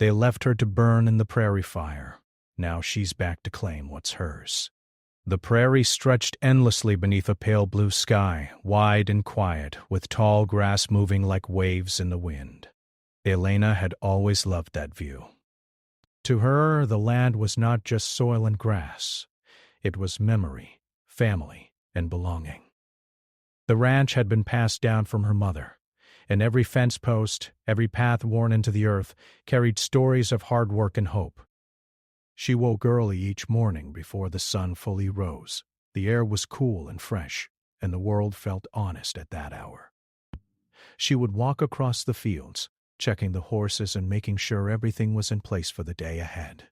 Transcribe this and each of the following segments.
They left her to burn in the prairie fire. Now she's back to claim what's hers. The prairie stretched endlessly beneath a pale blue sky, wide and quiet, with tall grass moving like waves in the wind. Elena had always loved that view. To her, the land was not just soil and grass. It was memory, family, and belonging. The ranch had been passed down from her mother, and every fence post, every path worn into the earth, carried stories of hard work and hope. She woke early each morning before the sun fully rose. The air was cool and fresh, and the world felt honest at that hour. She would walk across the fields, checking the horses and making sure everything was in place for the day ahead.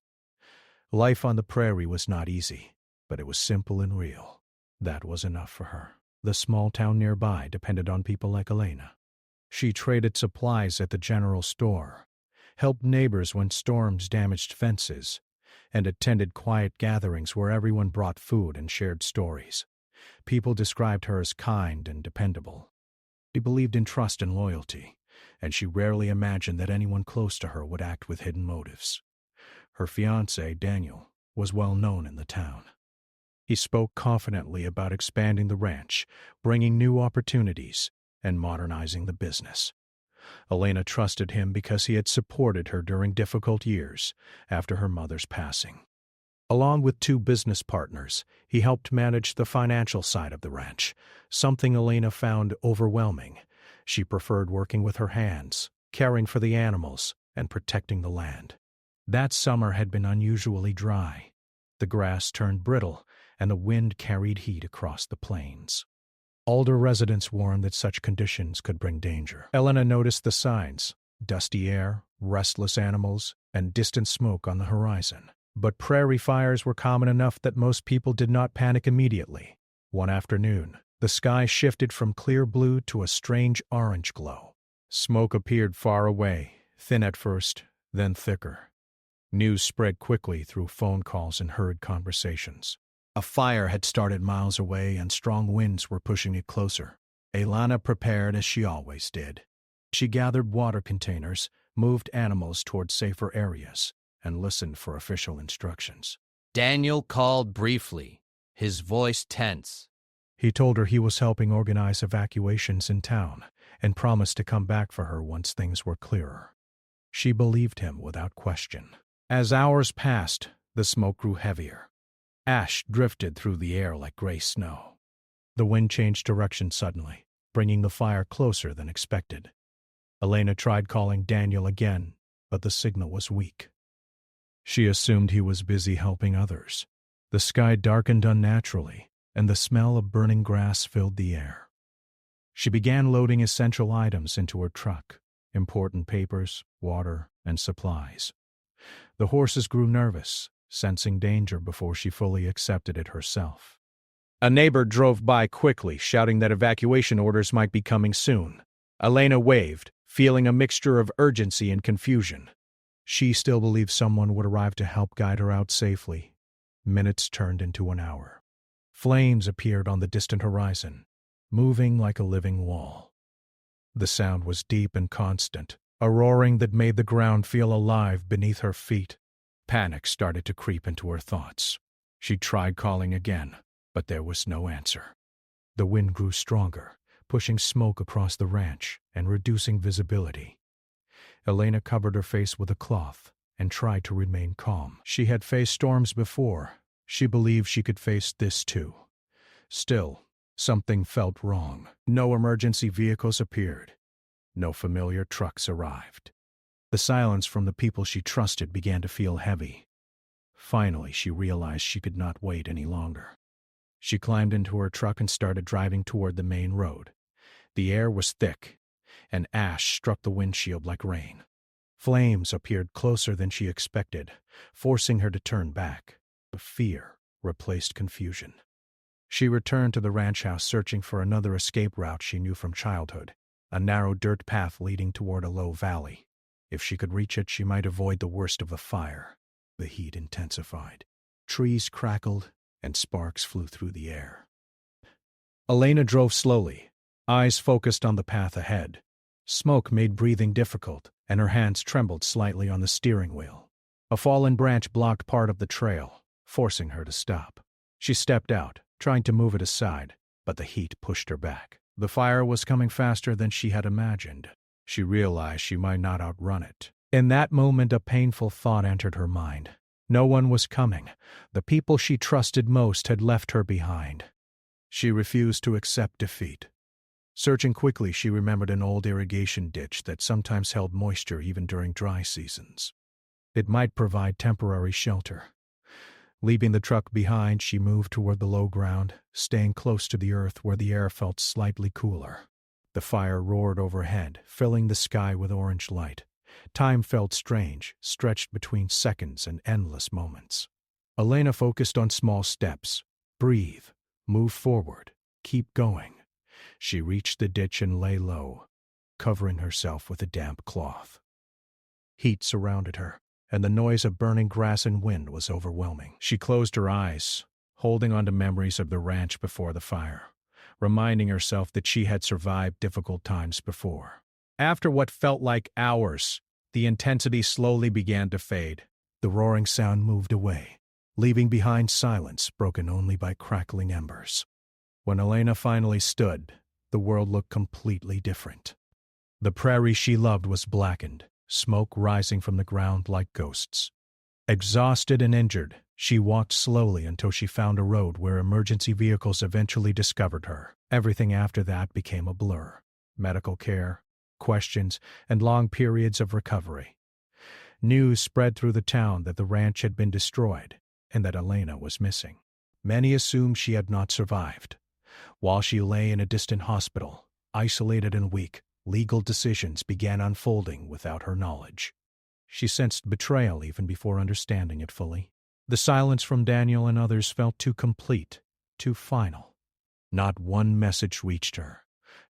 Life on the prairie was not easy, but it was simple and real. That was enough for her. The small town nearby depended on people like Elena. She traded supplies at the general store, helped neighbors when storms damaged fences, and attended quiet gatherings where everyone brought food and shared stories. People described her as kind and dependable. She believed in trust and loyalty, and she rarely imagined that anyone close to her would act with hidden motives. Her fiancé, Daniel, was well known in the town. He spoke confidently about expanding the ranch, bringing new opportunities, and modernizing the business. Elena trusted him because he had supported her during difficult years after her mother's passing. Along with 2 business partners, he helped manage the financial side of the ranch, something Elena found overwhelming. She preferred working with her hands, caring for the animals, and protecting the land. That summer had been unusually dry. The grass turned brittle, and the wind carried heat across the plains. Older residents warned that such conditions could bring danger. Elena noticed the signs: dusty air, restless animals, and distant smoke on the horizon. But prairie fires were common enough that most people did not panic immediately. One afternoon, the sky shifted from clear blue to a strange orange glow. Smoke appeared far away, thin at first, then thicker. News spread quickly through phone calls and hurried conversations. A fire had started miles away, and strong winds were pushing it closer. Elena prepared as she always did. She gathered water containers, moved animals toward safer areas, and listened for official instructions. Daniel called briefly, his voice tense. He told her he was helping organize evacuations in town and promised to come back for her once things were clearer. She believed him without question. As hours passed, the smoke grew heavier. Ash drifted through the air like gray snow. The wind changed direction suddenly, bringing the fire closer than expected. Elena tried calling Daniel again, but the signal was weak. She assumed he was busy helping others. The sky darkened unnaturally, and the smell of burning grass filled the air. She began loading essential items into her truck: important papers, water, and supplies. The horses grew nervous, sensing danger before she fully accepted it herself. A neighbor drove by quickly, shouting that evacuation orders might be coming soon. Elena waved, feeling a mixture of urgency and confusion. She still believed someone would arrive to help guide her out safely. Minutes turned into an hour. Flames appeared on the distant horizon, moving like a living wall. The sound was deep and constant, a roaring that made the ground feel alive beneath her feet. Panic started to creep into her thoughts. She tried calling again, but there was no answer. The wind grew stronger, pushing smoke across the ranch and reducing visibility. Elena covered her face with a cloth and tried to remain calm. She had faced storms before. She believed she could face this too. Still, something felt wrong. No emergency vehicles appeared. No familiar trucks arrived. The silence from the people she trusted began to feel heavy. Finally, she realized she could not wait any longer. She climbed into her truck and started driving toward the main road. The air was thick, and ash struck the windshield like rain. Flames appeared closer than she expected, forcing her to turn back. Fear replaced confusion. She returned to the ranch house, searching for another escape route she knew from childhood, a narrow dirt path leading toward a low valley. If she could reach it, she might avoid the worst of the fire. The heat intensified. Trees crackled, and sparks flew through the air. Elena drove slowly, eyes focused on the path ahead. Smoke made breathing difficult, and her hands trembled slightly on the steering wheel. A fallen branch blocked part of the trail, forcing her to stop. She stepped out, trying to move it aside, but the heat pushed her back. The fire was coming faster than she had imagined. She realized she might not outrun it. In that moment, a painful thought entered her mind. No one was coming. The people she trusted most had left her behind. She refused to accept defeat. Searching quickly, she remembered an old irrigation ditch that sometimes held moisture even during dry seasons. It might provide temporary shelter. Leaving the truck behind, she moved toward the low ground, staying close to the earth where the air felt slightly cooler. The fire roared overhead, filling the sky with orange light. Time felt strange, stretched between seconds and endless moments. Elena focused on small steps. Breathe, move forward, keep going. She reached the ditch and lay low, covering herself with a damp cloth. Heat surrounded her, and the noise of burning grass and wind was overwhelming. She closed her eyes, holding on to memories of the ranch before the fire, reminding herself that she had survived difficult times before. After what felt like hours, the intensity slowly began to fade. The roaring sound moved away, leaving behind silence broken only by crackling embers. When Elena finally stood, the world looked completely different. The prairie she loved was blackened, smoke rising from the ground like ghosts. Exhausted and injured, she walked slowly until she found a road where emergency vehicles eventually discovered her. Everything after that became a blur. Medical care, questions, and long periods of recovery. News spread through the town that the ranch had been destroyed and that Elena was missing. Many assumed she had not survived. While she lay in a distant hospital, isolated and weak, legal decisions began unfolding without her knowledge. She sensed betrayal even before understanding it fully. The silence from Daniel and others felt too complete, too final. Not one message reached her,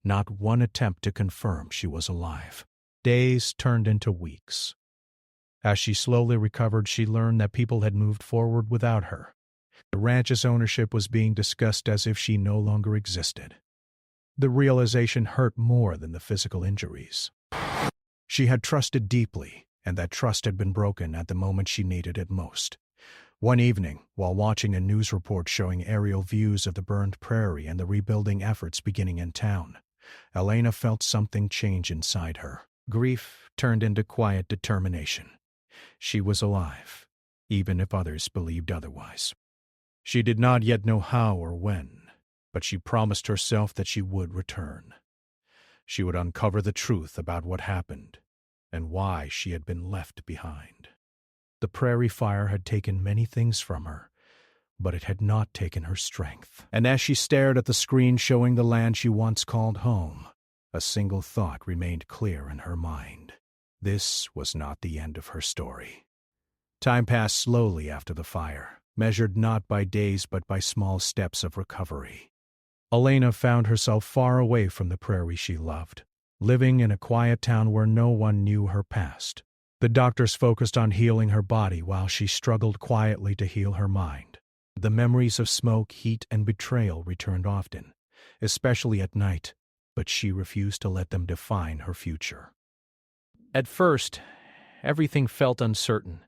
not one attempt to confirm she was alive. Days turned into weeks. As she slowly recovered, she learned that people had moved forward without her. The ranch's ownership was being discussed as if she no longer existed. The realization hurt more than the physical injuries. She had trusted deeply, and that trust had been broken at the moment she needed it most. One evening, while watching a news report showing aerial views of the burned prairie and the rebuilding efforts beginning in town, Elena felt something change inside her. Grief turned into quiet determination. She was alive, even if others believed otherwise. She did not yet know how or when, but she promised herself that she would return. She would uncover the truth about what happened and why she had been left behind. The prairie fire had taken many things from her, but it had not taken her strength. And as she stared at the screen showing the land she once called home, a single thought remained clear in her mind. This was not the end of her story. Time passed slowly after the fire, measured not by days but by small steps of recovery. Elena found herself far away from the prairie she loved, living in a quiet town where no one knew her past. The doctors focused on healing her body while she struggled quietly to heal her mind. The memories of smoke, heat, and betrayal returned often, especially at night, but she refused to let them define her future. At first, everything felt uncertain.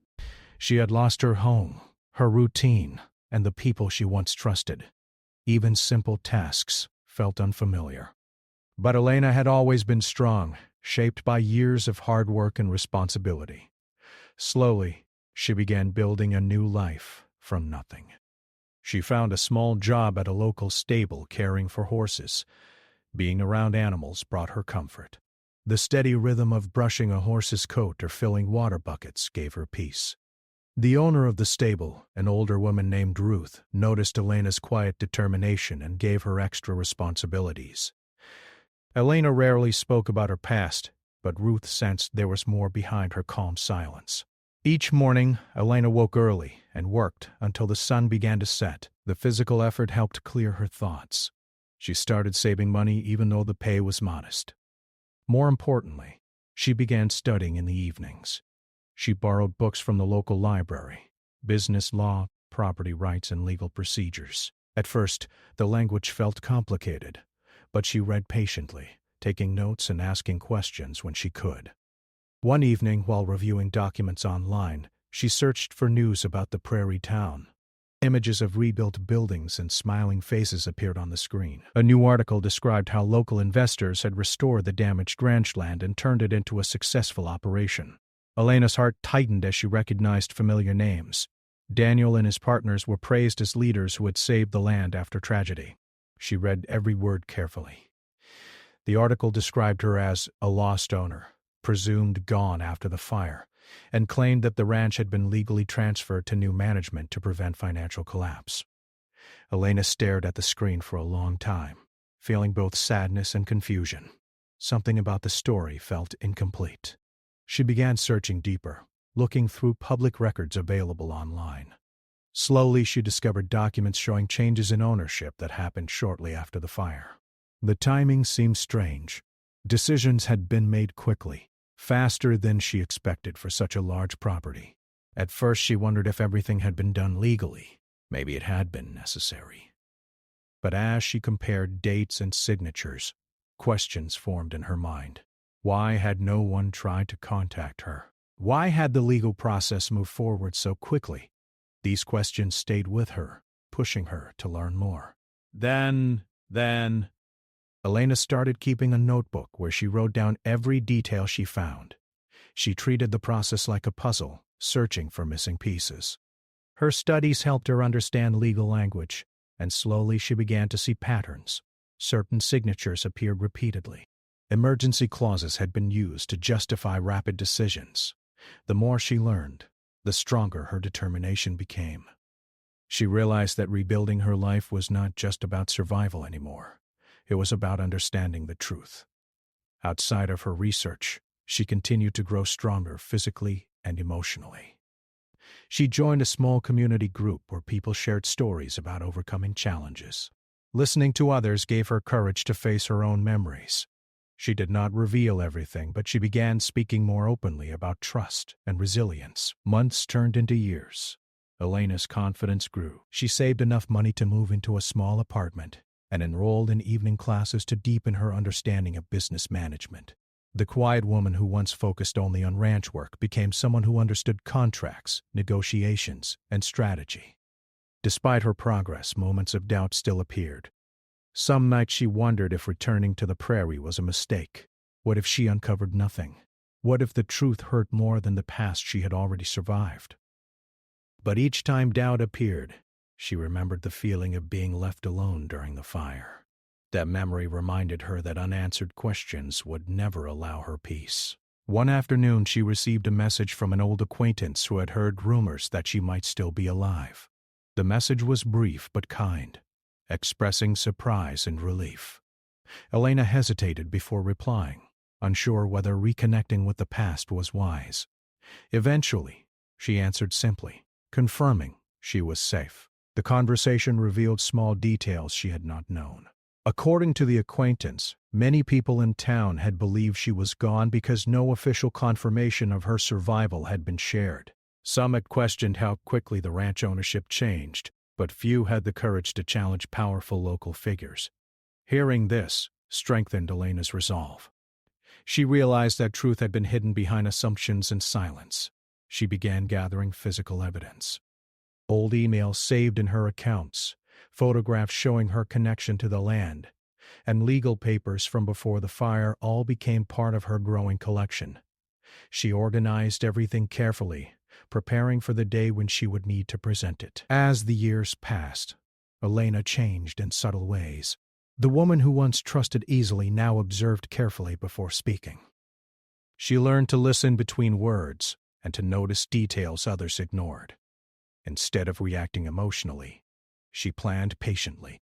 She had lost her home, her routine, and the people she once trusted. Even simple tasks felt unfamiliar. But Elena had always been strong, shaped by years of hard work and responsibility. Slowly, she began building a new life from nothing. She found a small job at a local stable caring for horses. Being around animals brought her comfort. The steady rhythm of brushing a horse's coat or filling water buckets gave her peace. The owner of the stable, an older woman named Ruth, noticed Elena's quiet determination and gave her extra responsibilities. Elena rarely spoke about her past, but Ruth sensed there was more behind her calm silence. Each morning, Elena woke early and worked until the sun began to set. The physical effort helped clear her thoughts. She started saving money even though the pay was modest. More importantly, she began studying in the evenings. She borrowed books from the local library, business law, property rights, and legal procedures. At first, the language felt complicated, but she read patiently, taking notes and asking questions when she could. One evening, while reviewing documents online, she searched for news about the Prairie town. Images of rebuilt buildings and smiling faces appeared on the screen. A new article described how local investors had restored the damaged ranchland and turned it into a successful operation. Elena's heart tightened as she recognized familiar names. Daniel and his partners were praised as leaders who had saved the land after tragedy. She read every word carefully. The article described her as a lost owner, presumed gone after the fire, and claimed that the ranch had been legally transferred to new management to prevent financial collapse. Elena stared at the screen for a long time, feeling both sadness and confusion. Something about the story felt incomplete. She began searching deeper, looking through public records available online. Slowly, she discovered documents showing changes in ownership that happened shortly after the fire. The timing seemed strange. Decisions had been made quickly, faster than she expected for such a large property. At first, she wondered if everything had been done legally. Maybe it had been necessary. But as she compared dates and signatures, questions formed in her mind. Why had no one tried to contact her? Why had the legal process moved forward so quickly? These questions stayed with her, pushing her to learn more. Then, Elena started keeping a notebook where she wrote down every detail she found. She treated the process like a puzzle, searching for missing pieces. Her studies helped her understand legal language, and slowly she began to see patterns. Certain signatures appeared repeatedly. Emergency clauses had been used to justify rapid decisions. The more she learned, the stronger her determination became. She realized that rebuilding her life was not just about survival anymore. It was about understanding the truth. Outside of her research, she continued to grow stronger physically and emotionally. She joined a small community group where people shared stories about overcoming challenges. Listening to others gave her courage to face her own memories. She did not reveal everything, but she began speaking more openly about trust and resilience. Months turned into years. Elena's confidence grew. She saved enough money to move into a small apartment and enrolled in evening classes to deepen her understanding of business management. The quiet woman who once focused only on ranch work became someone who understood contracts, negotiations, and strategy. Despite her progress, moments of doubt still appeared. Some nights she wondered if returning to the prairie was a mistake. What if she uncovered nothing? What if the truth hurt more than the past she had already survived? But each time doubt appeared, she remembered the feeling of being left alone during the fire. That memory reminded her that unanswered questions would never allow her peace. One afternoon, she received a message from an old acquaintance who had heard rumors that she might still be alive. The message was brief but kind, expressing surprise and relief. Elena hesitated before replying, unsure whether reconnecting with the past was wise. Eventually, she answered simply, confirming she was safe. The conversation revealed small details she had not known. According to the acquaintance, many people in town had believed she was gone because no official confirmation of her survival had been shared. Some had questioned how quickly the ranch ownership changed, but few had the courage to challenge powerful local figures. Hearing this strengthened Elena's resolve. She realized that truth had been hidden behind assumptions and silence. She began gathering physical evidence. Old emails saved in her accounts, photographs showing her connection to the land, and legal papers from before the fire all became part of her growing collection. She organized everything carefully, preparing for the day when she would need to present it. As the years passed, Elena changed in subtle ways. The woman who once trusted easily now observed carefully before speaking. She learned to listen between words and to notice details others ignored. Instead of reacting emotionally, she planned patiently.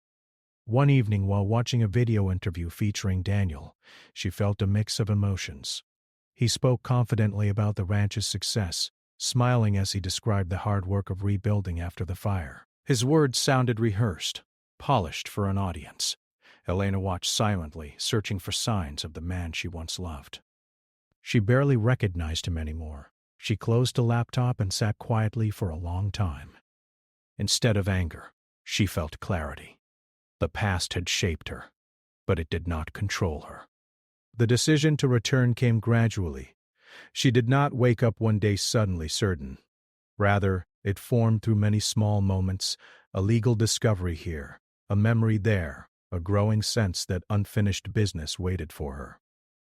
One evening, while watching a video interview featuring Daniel, she felt a mix of emotions. He spoke confidently about the ranch's success, smiling as he described the hard work of rebuilding after the fire. His words sounded rehearsed, polished for an audience. Elena watched silently, searching for signs of the man she once loved. She barely recognized him anymore. She closed the laptop and sat quietly for a long time. Instead of anger, she felt clarity. The past had shaped her, but it did not control her. The decision to return came gradually, She did not wake up one day suddenly certain. Rather, it formed through many small moments, a legal discovery here, a memory there, a growing sense that unfinished business waited for her.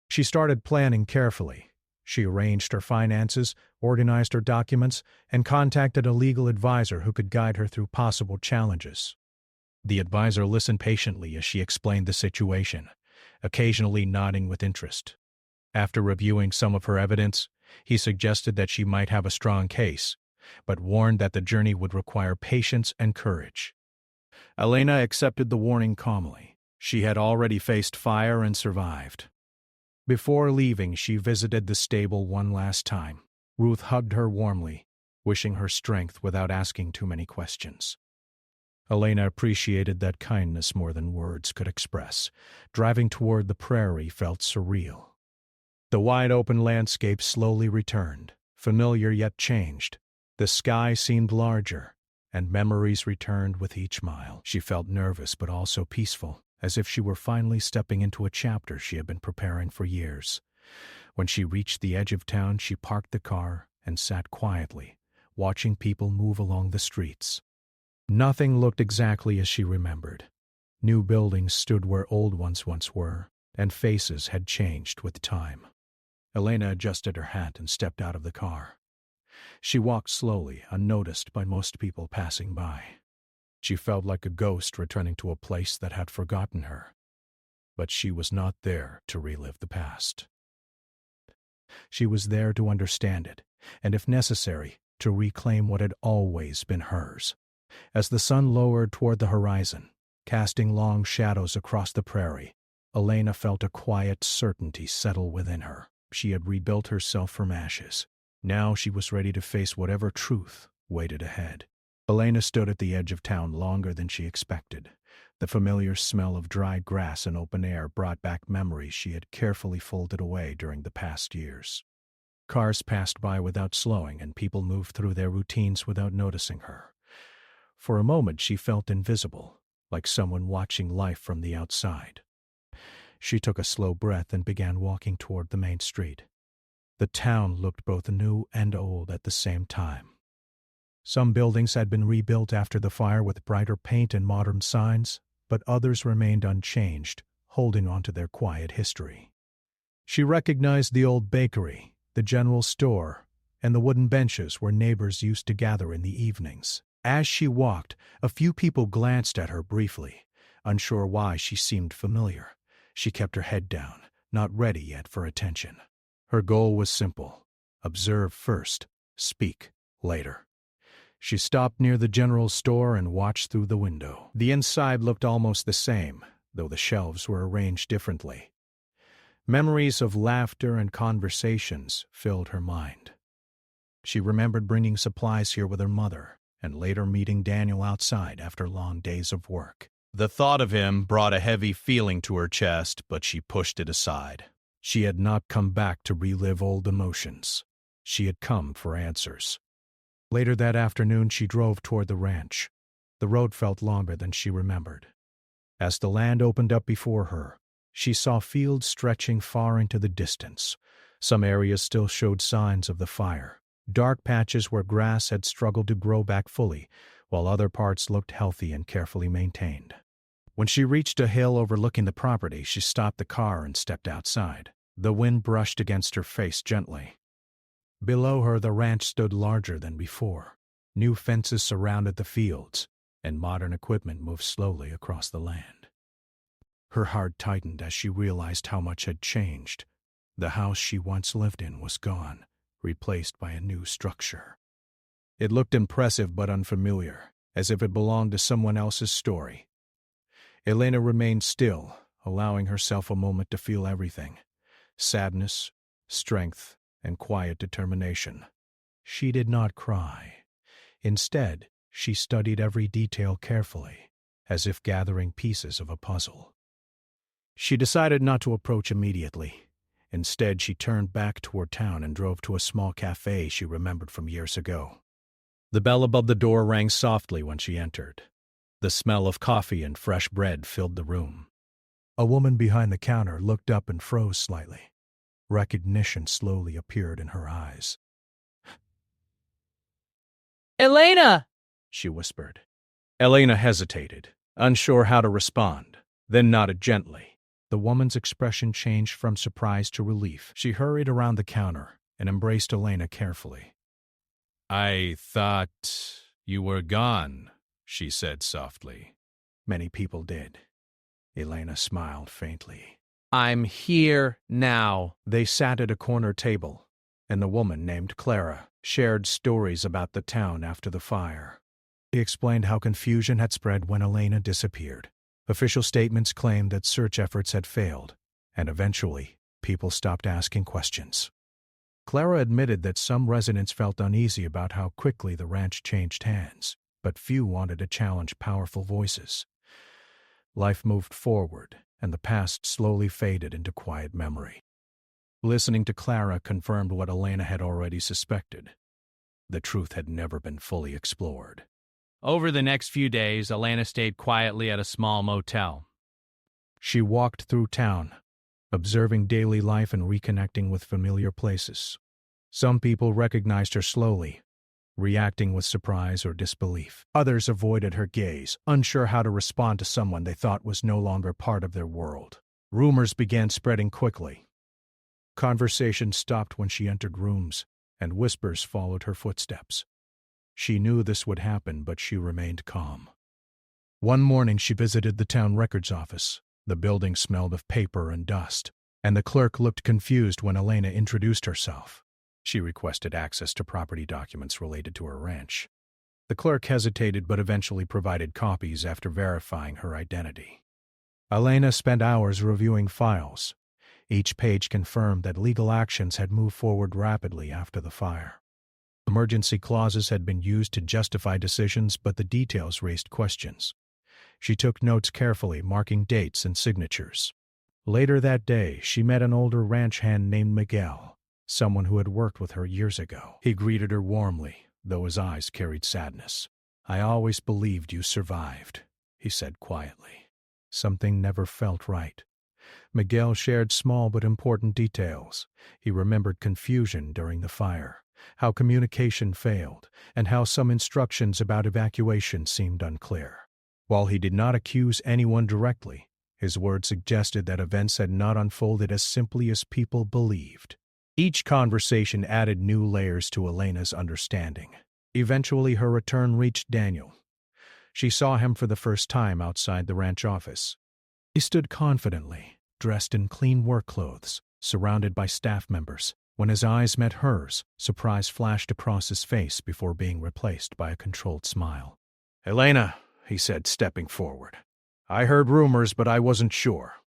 She started planning carefully. She arranged her finances, organized her documents, and contacted a legal advisor who could guide her through possible challenges. The advisor listened patiently as she explained the situation, occasionally nodding with interest. After reviewing some of her evidence, he suggested that she might have a strong case, but warned that the journey would require patience and courage. Elena accepted the warning calmly. She had already faced fire and survived. Before leaving, she visited the stable one last time. Ruth hugged her warmly, wishing her strength without asking too many questions. Elena appreciated that kindness more than words could express. Driving toward the prairie felt surreal. The wide-open landscape slowly returned, familiar yet changed. The sky seemed larger, and memories returned with each mile. She felt nervous but also peaceful, as if she were finally stepping into a chapter she had been preparing for years. When she reached the edge of town, she parked the car and sat quietly, watching people move along the streets. Nothing looked exactly as she remembered. New buildings stood where old ones once were, and faces had changed with time. Elena adjusted her hat and stepped out of the car. She walked slowly, unnoticed by most people passing by. She felt like a ghost returning to a place that had forgotten her. But she was not there to relive the past. She was there to understand it, and if necessary, to reclaim what had always been hers. As the sun lowered toward the horizon, casting long shadows across the prairie, Elena felt a quiet certainty settle within her. She had rebuilt herself from ashes. Now she was ready to face whatever truth waited ahead. Elena stood at the edge of town longer than she expected. The familiar smell of dry grass and open air brought back memories she had carefully folded away during the past years. Cars passed by without slowing, and people moved through their routines without noticing her. For a moment she felt invisible, like someone watching life from the outside. She took a slow breath and began walking toward the main street. The town looked both new and old at the same time. Some buildings had been rebuilt after the fire with brighter paint and modern signs, but others remained unchanged, holding on to their quiet history. She recognized the old bakery, the general store, and the wooden benches where neighbors used to gather in the evenings. As she walked, a few people glanced at her briefly, unsure why she seemed familiar. She kept her head down, not ready yet for attention. Her goal was simple: observe first, speak later. She stopped near the general store and watched through the window. The inside looked almost the same, though the shelves were arranged differently. Memories of laughter and conversations filled her mind. She remembered bringing supplies here with her mother, and later meeting Daniel outside after long days of work. The thought of him brought a heavy feeling to her chest, but she pushed it aside. She had not come back to relive old emotions. She had come for answers. Later that afternoon, she drove toward the ranch. The road felt longer than she remembered. As the land opened up before her, she saw fields stretching far into the distance. Some areas still showed signs of the fire, dark patches where grass had struggled to grow back fully, while other parts looked healthy and carefully maintained. When she reached a hill overlooking the property, she stopped the car and stepped outside. The wind brushed against her face gently. Below her, the ranch stood larger than before. New fences surrounded the fields, and modern equipment moved slowly across the land. Her heart tightened as she realized how much had changed. The house she once lived in was gone, replaced by a new structure. It looked impressive but unfamiliar, as if it belonged to someone else's story. Elena remained still, allowing herself a moment to feel everything: sadness, strength, and quiet determination. She did not cry. Instead, she studied every detail carefully, as if gathering pieces of a puzzle. She decided not to approach immediately. Instead, she turned back toward town and drove to a small cafe she remembered from years ago. The bell above the door rang softly when she entered. The smell of coffee and fresh bread filled the room. A woman behind the counter looked up and froze slightly. Recognition slowly appeared in her eyes. Elena! She whispered. Elena hesitated, unsure how to respond, then nodded gently. The woman's expression changed from surprise to relief. She hurried around the counter and embraced Elena carefully. I thought you were gone, she said softly. Many people did. Elena smiled faintly. I'm here now. They sat at a corner table, and the woman named Clara shared stories about the town after the fire. She explained how confusion had spread when Elena disappeared. Official statements claimed that search efforts had failed, and eventually, people stopped asking questions. Clara admitted that some residents felt uneasy about how quickly the ranch changed hands, but few wanted to challenge powerful voices. Life moved forward, and the past slowly faded into quiet memory. Listening to Clara confirmed what Elena had already suspected. The truth had never been fully explored. Over the next few days, Elena stayed quietly at a small motel. She walked through town, observing daily life and reconnecting with familiar places. Some people recognized her slowly, reacting with surprise or disbelief. Others avoided her gaze, unsure how to respond to someone they thought was no longer part of their world. Rumors began spreading quickly. Conversation stopped when she entered rooms, and whispers followed her footsteps. She knew this would happen, but she remained calm. One morning she visited the town records office. The building smelled of paper and dust, and the clerk looked confused when Elena introduced herself. She requested access to property documents related to her ranch. The clerk hesitated but eventually provided copies after verifying her identity. Elena spent hours reviewing files. Each page confirmed that legal actions had moved forward rapidly after the fire. Emergency clauses had been used to justify decisions, but the details raised questions. She took notes carefully, marking dates and signatures. Later that day, she met an older ranch hand named Miguel, someone who had worked with her years ago. He greeted her warmly, though his eyes carried sadness. "I always believed you survived," he said quietly. Something never felt right. Miguel shared small but important details. He remembered confusion during the fire, how communication failed, and how some instructions about evacuation seemed unclear. While he did not accuse anyone directly, his words suggested that events had not unfolded as simply as people believed. Each conversation added new layers to Elena's understanding. Eventually, her return reached Daniel. She saw him for the first time outside the ranch office. He stood confidently, dressed in clean work clothes, surrounded by staff members. When his eyes met hers, surprise flashed across his face before being replaced by a controlled smile. "Elena," he said, stepping forward. "I heard rumors, but I wasn't sure."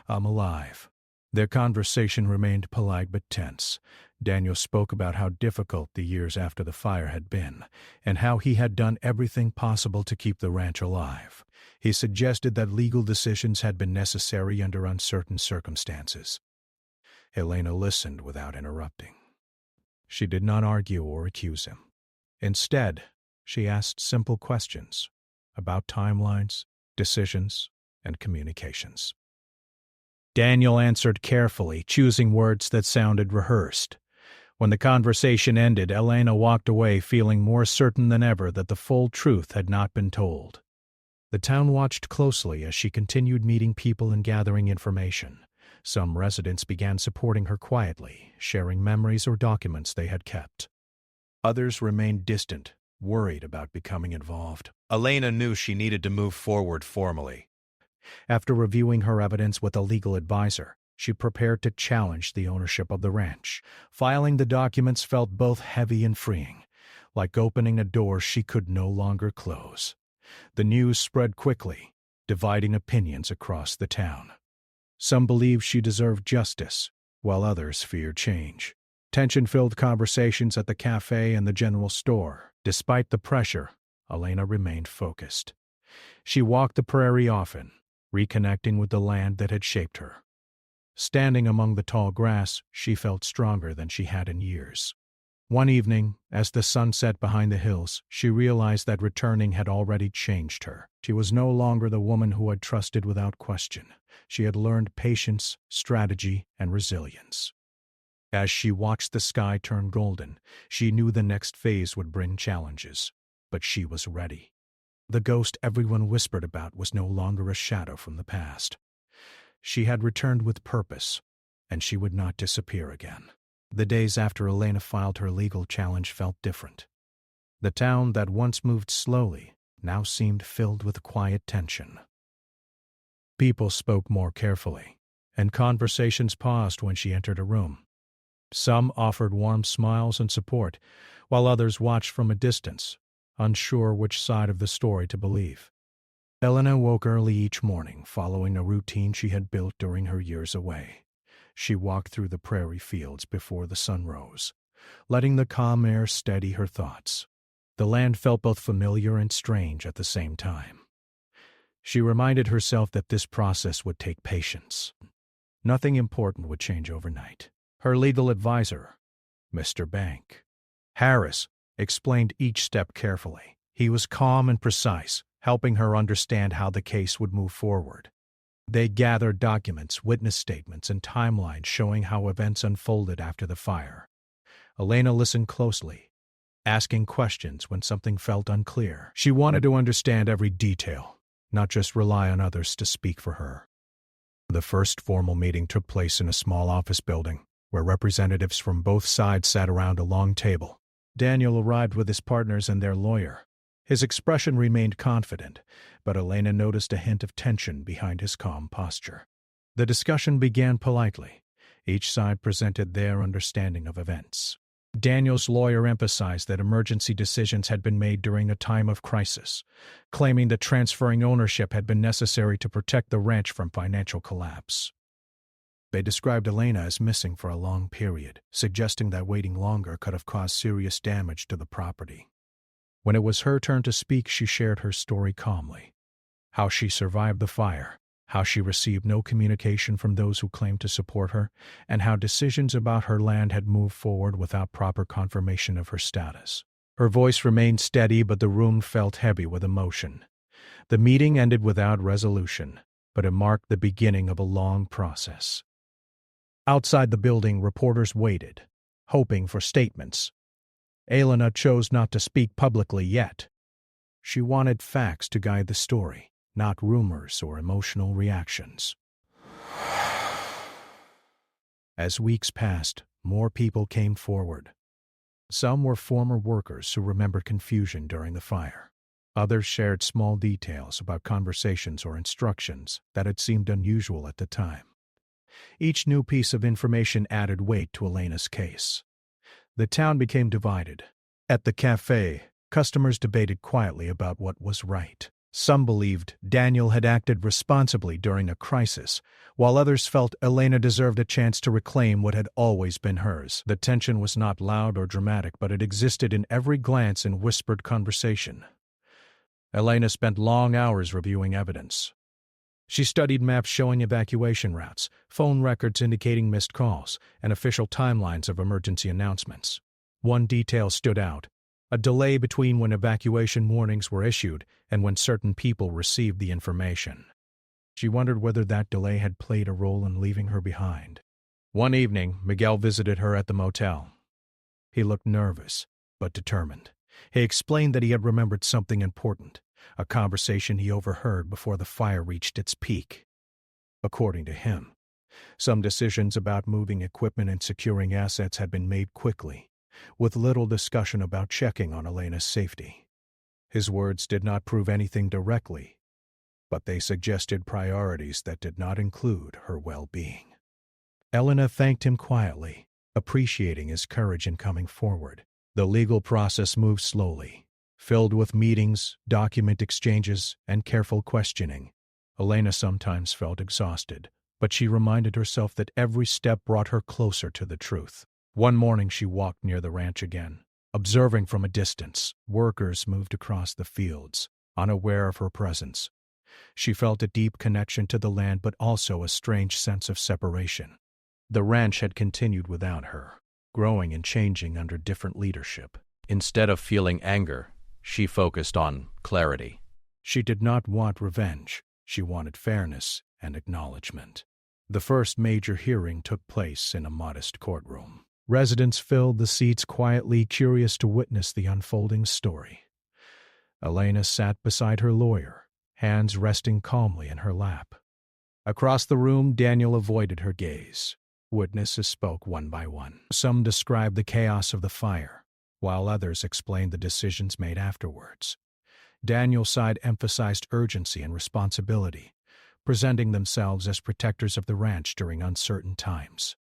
"I'm alive." Their conversation remained polite but tense. Daniel spoke about how difficult the years after the fire had been, and how he had done everything possible to keep the ranch alive. He suggested that legal decisions had been necessary under uncertain circumstances. Elena listened without interrupting. She did not argue or accuse him. Instead, she asked simple questions about timelines, decisions, and communications. Daniel answered carefully, choosing words that sounded rehearsed. When the conversation ended, Elena walked away feeling more certain than ever that the full truth had not been told. The town watched closely as she continued meeting people and gathering information. Some residents began supporting her quietly, sharing memories or documents they had kept. Others remained distant, worried about becoming involved. Elena knew she needed to move forward formally. After reviewing her evidence with a legal advisor, she prepared to challenge the ownership of the ranch. Filing the documents felt both heavy and freeing, like opening a door she could no longer close. The news spread quickly, dividing opinions across the town. Some believed she deserved justice, while others feared change. Tension-filled conversations at the cafe and the general store. Despite the pressure, Elena remained focused. She walked the prairie often, reconnecting with the land that had shaped her. Standing among the tall grass, she felt stronger than she had in years. One evening, as the sun set behind the hills, she realized that returning had already changed her. She was no longer the woman who had trusted without question. She had learned patience, strategy, and resilience. As she watched the sky turn golden, she knew the next phase would bring challenges, but she was ready. The ghost everyone whispered about was no longer a shadow from the past. She had returned with purpose, and she would not disappear again. The days after Elena filed her legal challenge felt different. The town that once moved slowly now seemed filled with quiet tension. People spoke more carefully, and conversations paused when she entered a room. Some offered warm smiles and support, while others watched from a distance, unsure which side of the story to believe. Elena woke early each morning, following a routine she had built during her years away. She walked through the prairie fields before the sun rose, letting the calm air steady her thoughts. The land felt both familiar and strange at the same time. She reminded herself that this process would take patience. Nothing important would change overnight. Her legal advisor, Mr. Bank Harris, explained each step carefully. He was calm and precise, helping her understand how the case would move forward. They gathered documents, witness statements, and timelines showing how events unfolded after the fire. Elena listened closely, asking questions when something felt unclear. She wanted to understand every detail, not just rely on others to speak for her. The first formal meeting took place in a small office building, where representatives from both sides sat around a long table. Daniel arrived with his partners and their lawyer. His expression remained confident, but Elena noticed a hint of tension behind his calm posture. The discussion began politely. Each side presented their understanding of events. Daniel's lawyer emphasized that emergency decisions had been made during a time of crisis, claiming that transferring ownership had been necessary to protect the ranch from financial collapse. They described Elena as missing for a long period, suggesting that waiting longer could have caused serious damage to the property. When it was her turn to speak, she shared her story calmly. How she survived the fire, how she received no communication from those who claimed to support her, and how decisions about her land had moved forward without proper confirmation of her status. Her voice remained steady, but the room felt heavy with emotion. The meeting ended without resolution, but it marked the beginning of a long process. Outside the building, reporters waited, hoping for statements. Elena chose not to speak publicly yet. She wanted facts to guide the story, not rumors or emotional reactions. As weeks passed, more people came forward. Some were former workers who remembered confusion during the fire. Others shared small details about conversations or instructions that had seemed unusual at the time. Each new piece of information added weight to Elena's case. The town became divided. At the cafe, customers debated quietly about what was right. Some believed Daniel had acted responsibly during a crisis, while others felt Elena deserved a chance to reclaim what had always been hers. The tension was not loud or dramatic, but it existed in every glance and whispered conversation. Elena spent long hours reviewing evidence. She studied maps showing evacuation routes, phone records indicating missed calls, and official timelines of emergency announcements. One detail stood out: a delay between when evacuation warnings were issued and when certain people received the information. She wondered whether that delay had played a role in leaving her behind. One evening, Miguel visited her at the motel. He looked nervous, but determined. He explained that he had remembered something important, a conversation he overheard before the fire reached its peak. According to him, some decisions about moving equipment and securing assets had been made quickly, with little discussion about checking on Elena's safety. His words did not prove anything directly, but they suggested priorities that did not include her well-being. Elena thanked him quietly, appreciating his courage in coming forward. The legal process moved slowly, filled with meetings, document exchanges, and careful questioning. Elena sometimes felt exhausted, but she reminded herself that every step brought her closer to the truth. One morning she walked near the ranch again, observing from a distance. Workers moved across the fields, unaware of her presence. She felt a deep connection to the land, but also a strange sense of separation. The ranch had continued without her, growing and changing under different leadership. Instead of feeling anger, she focused on clarity. She did not want revenge. She wanted fairness and acknowledgement. The first major hearing took place in a modest courtroom. Residents filled the seats quietly, curious to witness the unfolding story. Elena sat beside her lawyer, hands resting calmly in her lap. Across the room, Daniel avoided her gaze. Witnesses spoke one by one. Some described the chaos of the fire, while others explained the decisions made afterwards. Daniel's side emphasized urgency and responsibility, presenting themselves as protectors of the ranch during uncertain times.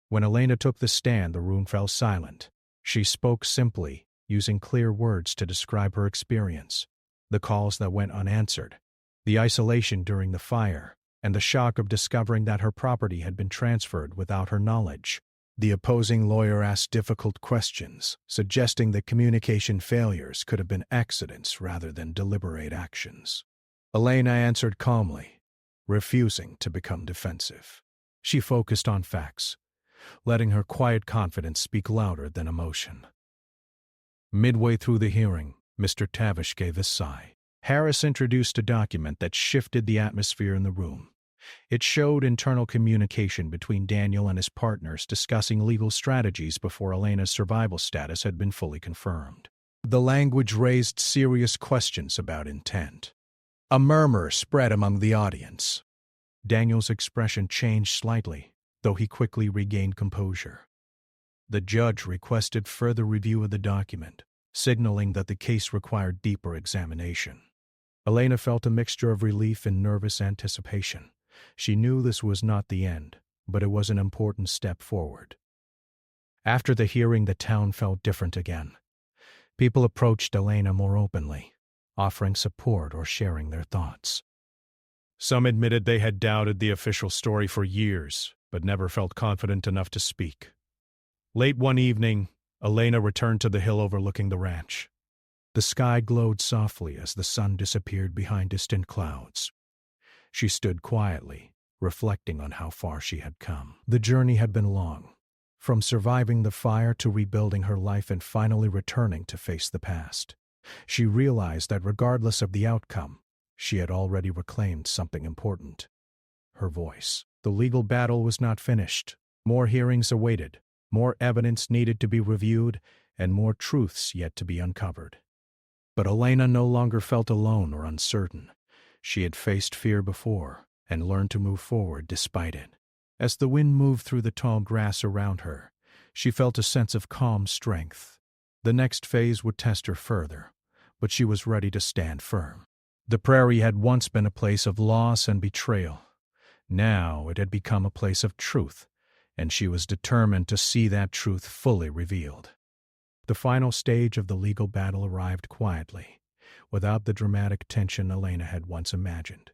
When Elena took the stand, the room fell silent. She spoke simply, using clear words to describe her experience, the calls that went unanswered, the isolation during the fire, and the shock of discovering that her property had been transferred without her knowledge. The opposing lawyer asked difficult questions, suggesting that communication failures could have been accidents rather than deliberate actions. Elena answered calmly, refusing to become defensive. She focused on facts, letting her quiet confidence speak louder than emotion. Midway through the hearing, Mr. Tavish gave a sigh. Harris introduced a document that shifted the atmosphere in the room. It showed internal communication between Daniel and his partners discussing legal strategies before Elena's survival status had been fully confirmed. The language raised serious questions about intent. A murmur spread among the audience. Daniel's expression changed slightly, though he quickly regained composure. The judge requested further review of the document, signaling that the case required deeper examination. Elena felt a mixture of relief and nervous anticipation. She knew this was not the end, but it was an important step forward. After the hearing, the town felt different again. People approached Elena more openly, offering support or sharing their thoughts. Some admitted they had doubted the official story for years, but never felt confident enough to speak. Late one evening, Elena returned to the hill overlooking the ranch. The sky glowed softly as the sun disappeared behind distant clouds. She stood quietly, reflecting on how far she had come. The journey had been long, from surviving the fire to rebuilding her life and finally returning to face the past. She realized that regardless of the outcome, she had already reclaimed something important: her voice. The legal battle was not finished. More hearings awaited, more evidence needed to be reviewed, and more truths yet to be uncovered. But Elena no longer felt alone or uncertain. She had faced fear before and learned to move forward despite it. As the wind moved through the tall grass around her, she felt a sense of calm strength. The next phase would test her further, but she was ready to stand firm. The prairie had once been a place of loss and betrayal. Now it had become a place of truth, and she was determined to see that truth fully revealed. The final stage of the legal battle arrived quietly, without the dramatic tension Elena had once imagined.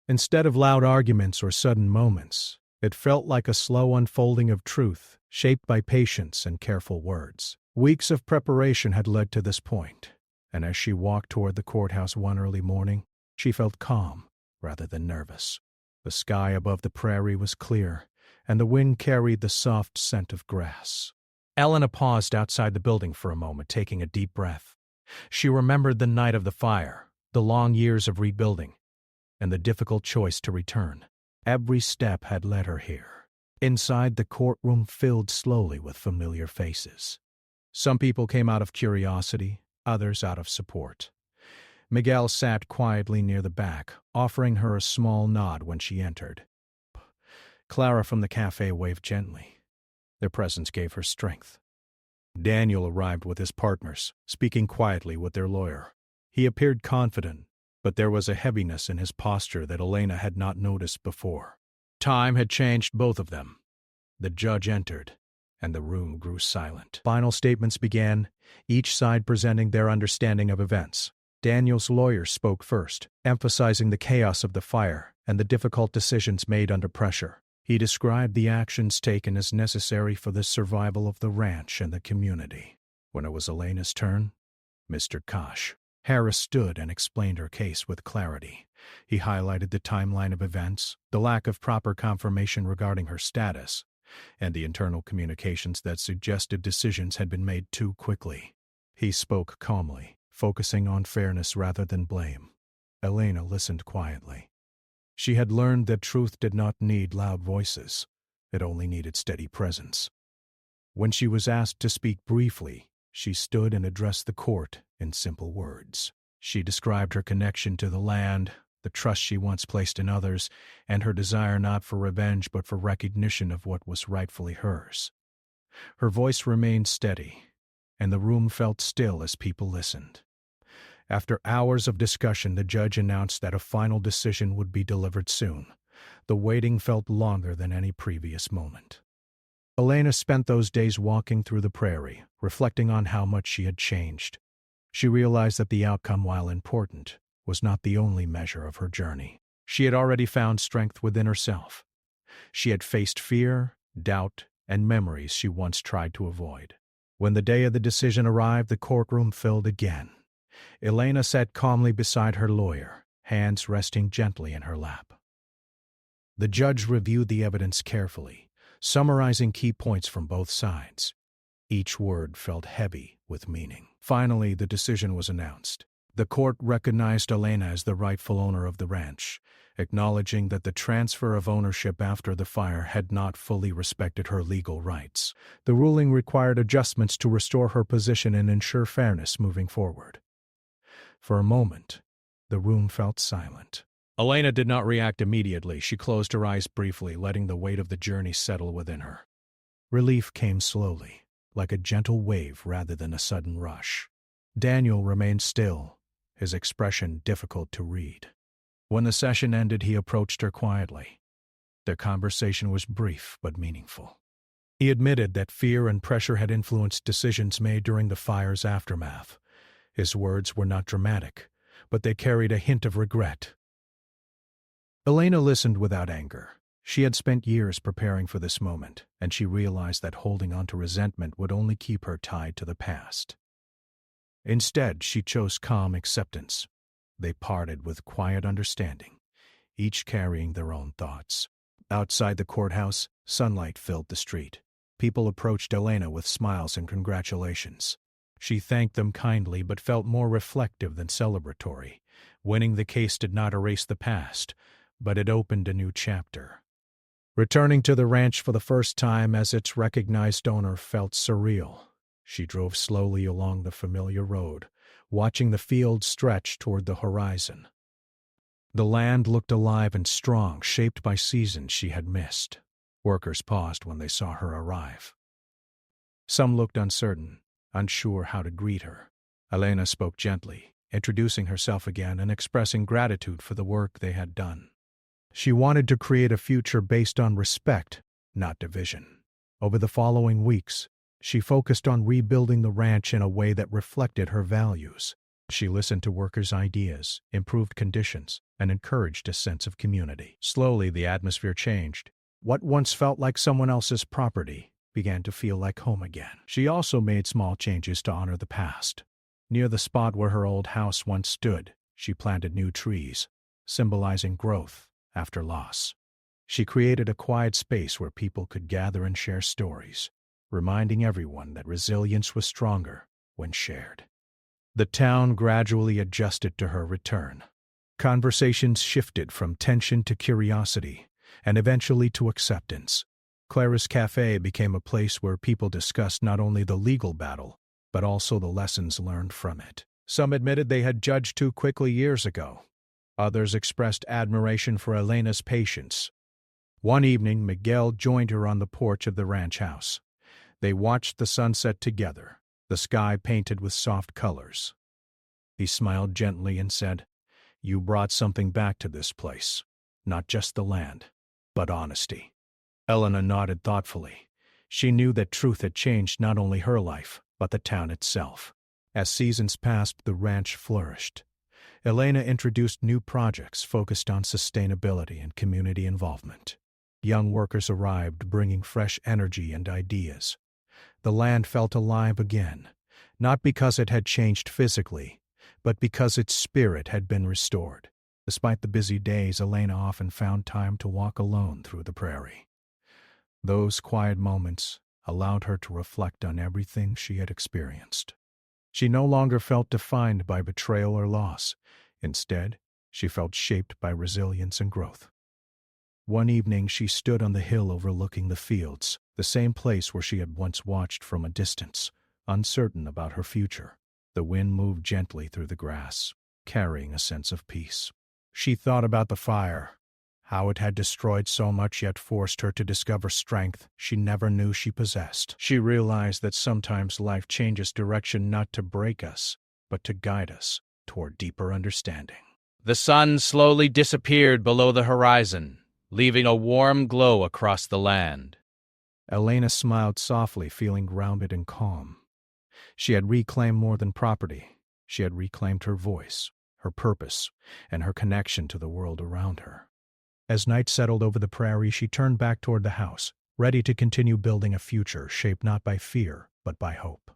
Instead of loud arguments or sudden moments, it felt like a slow unfolding of truth, shaped by patience and careful words. Weeks of preparation had led to this point, and as she walked toward the courthouse one early morning, she felt calm rather than nervous. The sky above the prairie was clear, and the wind carried the soft scent of grass. Elena paused outside the building for a moment, taking a deep breath. She remembered the night of the fire, the long years of rebuilding, and the difficult choice to return. Every step had led her here. Inside, the courtroom filled slowly with familiar faces. Some people came out of curiosity, others out of support. Miguel sat quietly near the back, offering her a small nod when she entered. Clara from the cafe waved gently. Their presence gave her strength. Daniel arrived with his partners, speaking quietly with their lawyer. He appeared confident, but there was a heaviness in his posture that Elena had not noticed before. Time had changed both of them. The judge entered, and the room grew silent. Final statements began, each side presenting their understanding of events. Daniel's lawyer spoke first, emphasizing the chaos of the fire and the difficult decisions made under pressure. He described the actions taken as necessary for the survival of the ranch and the community. When it was Elena's turn, Mr. Kosh. Harris stood and explained her case with clarity. He highlighted the timeline of events, the lack of proper confirmation regarding her status, and the internal communications that suggested decisions had been made too quickly. He spoke calmly, focusing on fairness rather than blame. Elena listened quietly. She had learned that truth did not need loud voices. It only needed steady presence. When she was asked to speak briefly, she stood and addressed the court in simple words. She described her connection to the land, the trust she once placed in others, and her desire not for revenge but for recognition of what was rightfully hers. Her voice remained steady, and the room felt still as people listened. After hours of discussion, the judge announced that a final decision would be delivered soon. The waiting felt longer than any previous moment. Elena spent those days walking through the prairie, reflecting on how much she had changed. She realized that the outcome, while important, was not the only measure of her journey. She had already found strength within herself. She had faced fear, doubt, and memories she once tried to avoid. When the day of the decision arrived, the courtroom filled again. Elena sat calmly beside her lawyer, hands resting gently in her lap. The judge reviewed the evidence carefully, summarizing key points from both sides. Each word felt heavy with meaning. Finally, the decision was announced. The court recognized Elena as the rightful owner of the ranch, acknowledging that the transfer of ownership after the fire had not fully respected her legal rights. The ruling required adjustments to restore her position and ensure fairness moving forward. For a moment, the room felt silent. Elena did not react immediately. She closed her eyes briefly, letting the weight of the journey settle within her. Relief came slowly, like a gentle wave rather than a sudden rush. Daniel remained still, his expression difficult to read. When the session ended, he approached her quietly. Their conversation was brief but meaningful. He admitted that fear and pressure had influenced decisions made during the fire's aftermath. His words were not dramatic, but they carried a hint of regret. Elena listened without anger. She had spent years preparing for this moment, and she realized that holding on to resentment would only keep her tied to the past. Instead, she chose calm acceptance. They parted with quiet understanding, each carrying their own thoughts. Outside the courthouse, sunlight filled the street. People approached Elena with smiles and congratulations. She thanked them kindly but felt more reflective than celebratory. Winning the case did not erase the past, but it opened a new chapter. Returning to the ranch for the first time as its recognized owner felt surreal. She drove slowly along the familiar road, watching the fields stretch toward the horizon. The land looked alive and strong, shaped by seasons she had missed. Workers paused when they saw her arrive. Some looked uncertain, unsure how to greet her. Elena spoke gently, introducing herself again and expressing gratitude for the work they had done. She wanted to create a future based on respect, not division. Over the following weeks, she focused on rebuilding the ranch in a way that reflected her values. She listened to workers' ideas, improved conditions, and encouraged a sense of community. Slowly, the atmosphere changed. What once felt like someone else's property began to feel like home again. She also made small changes to honor the past. Near the spot where her old house once stood, she planted new trees, symbolizing growth after loss. She created a quiet space where people could gather and share stories, reminding everyone that resilience was stronger when shared. The town gradually adjusted to her return. Conversations shifted from tension to curiosity, and eventually to acceptance. Clara's Cafe became a place where people discussed not only the legal battle, but also the lessons learned from it. Some admitted they had judged too quickly years ago. Others expressed admiration for Elena's patience. One evening, Miguel joined her on the porch of the ranch house. They watched the sunset together, the sky painted with soft colors. He smiled gently and said, "You brought something back to this place, not just the land, but honesty." Elena nodded thoughtfully. She knew that truth had changed not only her life, but the town itself. As seasons passed, the ranch flourished. Elena introduced new projects focused on sustainability and community involvement. Young workers arrived, bringing fresh energy and ideas. The land felt alive again, not because it had changed physically, but because its spirit had been restored. Despite the busy days, Elena often found time to walk alone through the prairie. Those quiet moments allowed her to reflect on everything she had experienced. She no longer felt defined by betrayal or loss. Instead, she felt shaped by resilience and growth. One evening she stood on the hill overlooking the fields, the same place where she had once watched from a distance, uncertain about her future. The wind moved gently through the grass, carrying a sense of peace. She thought about the fire, how it had destroyed so much yet forced her to discover strength she never knew she possessed. She realized that sometimes life changes direction not to break us, but to guide us toward deeper understanding. The sun slowly disappeared below the horizon, leaving a warm glow across the land. Elena smiled softly, feeling grounded and calm. She had reclaimed more than property. She had reclaimed her voice, her purpose, and her connection to the world around her. As night settled over the prairie, she turned back toward the house, ready to continue building a future shaped not by fear, but by hope.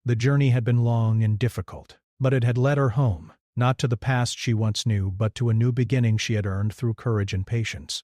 The journey had been long and difficult, but it had led her home, not to the past she once knew, but to a new beginning she had earned through courage and patience.